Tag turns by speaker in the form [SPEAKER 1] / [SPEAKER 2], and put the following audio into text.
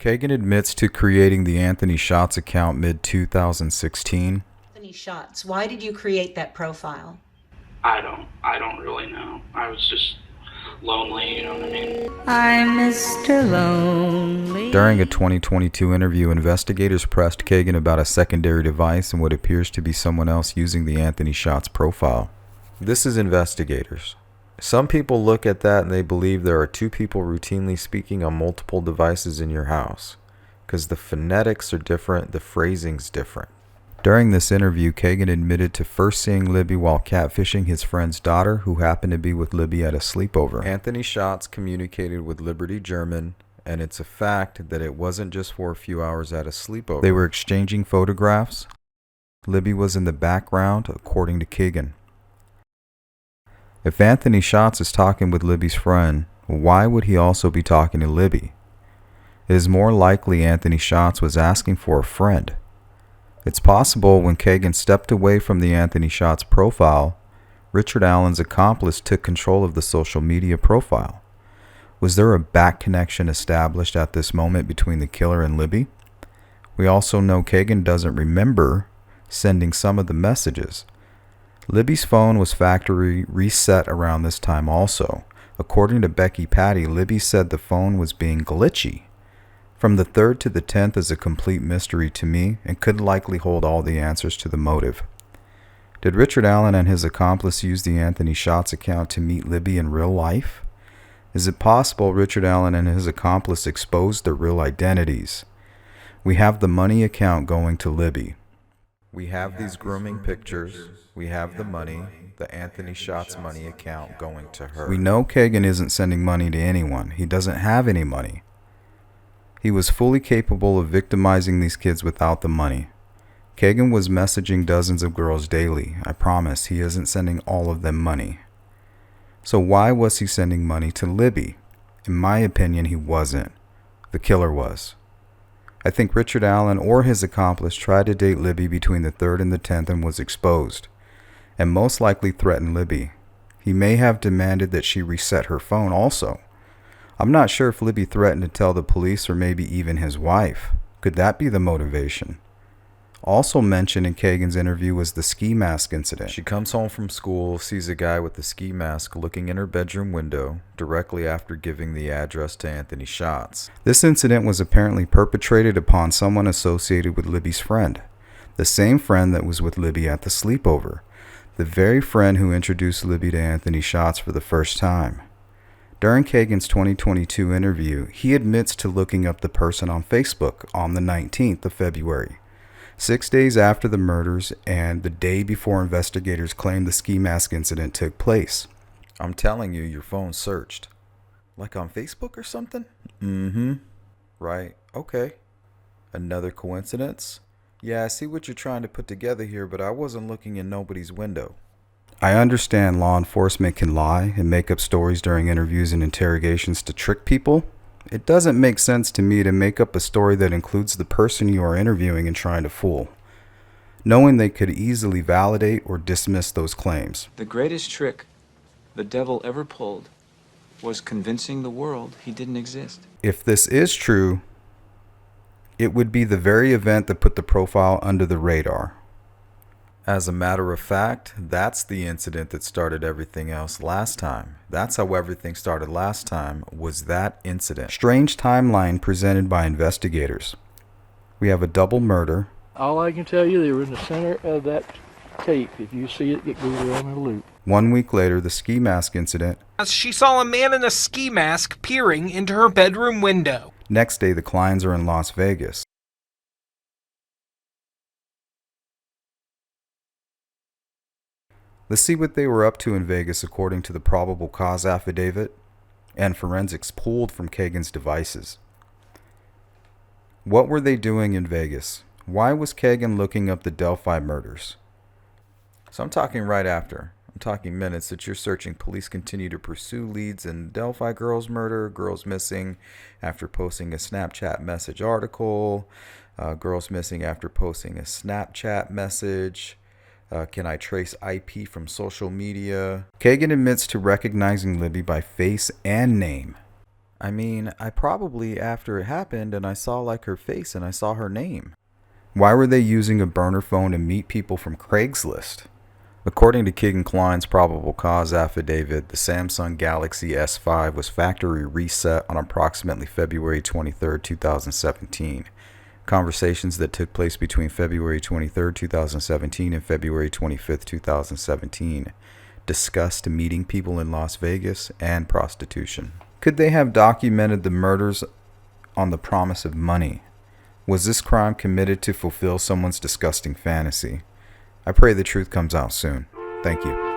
[SPEAKER 1] Kagan admits to creating the Anthony Shots account mid-2016.
[SPEAKER 2] Anthony Shots, why did you create that profile?
[SPEAKER 3] I don't really know. I was just lonely, you know what I mean?
[SPEAKER 4] I'm Mr. Lonely.
[SPEAKER 1] During a 2022 interview, investigators pressed Kagan about a secondary device and what appears to be someone else using the Anthony Shots profile. This is investigators. Some people look at that and they believe there are two people routinely speaking on multiple devices in your house, because the phonetics are different, the phrasing's different. During this interview, Kagan admitted to first seeing Libby while catfishing his friend's daughter, who happened to be with Libby at a sleepover. Anthony Shots communicated with Liberty German, and it's a fact that it wasn't just for a few hours at a sleepover. They were exchanging photographs. Libby was in the background, according to Kagan. If Anthony Shots is talking with Libby's friend, why would he also be talking to Libby? It is more likely Anthony Shots was asking for a friend. It's possible when Kagan stepped away from the Anthony Shots profile, Richard Allen's accomplice took control of the social media profile. Was there a back connection established at this moment between the killer and Libby? We also know Kagan doesn't remember sending some of the messages. Libby's phone was factory reset around this time also. According to Becky Patty, Libby said the phone was being glitchy. From the 3rd to the 10th is a complete mystery to me and could likely hold all the answers to the motive. Did Richard Allen and his accomplice use the Anthony Shots account to meet Libby in real life? Is it possible Richard Allen and his accomplice exposed their real identities? We have the money account going to Libby. We have these grooming pictures. We have the money, the Anthony Shots money account going to her. We know Kagan isn't sending money to anyone. He doesn't have any money. He was fully capable of victimizing these kids without the money. Kagan was messaging dozens of girls daily. I promise he isn't sending all of them money. So why was he sending money to Libby? In my opinion, he wasn't. The killer was. I think Richard Allen or his accomplice tried to date Libby between the 3rd and the 10th and was exposed, and most likely threatened Libby. He may have demanded that she reset her phone also. I'm not sure if Libby threatened to tell the police or maybe even his wife. Could that be the motivation? Also mentioned in Kagan's interview was the ski mask incident. She comes home from school, sees a guy with the ski mask looking in her bedroom window directly after giving the address to Anthony Shots. This incident was apparently perpetrated upon someone associated with Libby's friend, the same friend that was with Libby at the sleepover, the very friend who introduced Libby to Anthony Shots for the first time. During Kagan's 2022 interview, he admits to looking up the person on Facebook on the 19th of February. 6 days after the murders and the day before investigators claimed the ski mask incident took place. I'm telling you, your phone's searched. Like on Facebook or something? Right, okay. Another coincidence? Yeah, I see what you're trying to put together here, but I wasn't looking in nobody's window. I understand law enforcement can lie and make up stories during interviews and interrogations to trick people. It doesn't make sense to me to make up a story that includes the person you are interviewing and trying to fool, knowing they could easily validate or dismiss those claims.
[SPEAKER 5] The greatest trick the devil ever pulled was convincing the world he didn't exist.
[SPEAKER 1] If this is true, it would be the very event that put the profile under the radar. As a matter of fact, that's the incident that started everything else last time. That's how everything started last time, was that incident. Strange timeline presented by investigators. We have a double murder.
[SPEAKER 6] All I can tell you, they were in the center of that tape. If you see it, it goes around in a loop.
[SPEAKER 1] 1 week later, the ski mask incident.
[SPEAKER 7] She saw a man in a ski mask peering into her bedroom window.
[SPEAKER 1] Next day, the Kleins are in Las Vegas. Let's see what they were up to in Vegas according to the probable cause affidavit and forensics pulled from Kagan's devices. What were they doing in Vegas? Why was Kagan looking up the Delphi murders? So I'm talking right after. I'm talking minutes that you're searching. Police continue to pursue leads in Delphi girls murder, girls missing after posting a Snapchat message article, girls missing after posting a Snapchat message. Can I trace IP from social media? Kagan admits to recognizing Libby by face and name. I mean, I probably after it happened and I saw like her face and I saw her name. Why were they using a burner phone to meet people from Craigslist? According to Keegan Klein's probable cause affidavit, the Samsung Galaxy S5 was factory reset on approximately February 23, 2017. Conversations that took place between February 23, 2017 and February 25, 2017 discussed meeting people in Las Vegas and prostitution. Could they have documented the murders on the promise of money? Was this crime committed to fulfill someone's disgusting fantasy? I pray the truth comes out soon. Thank you.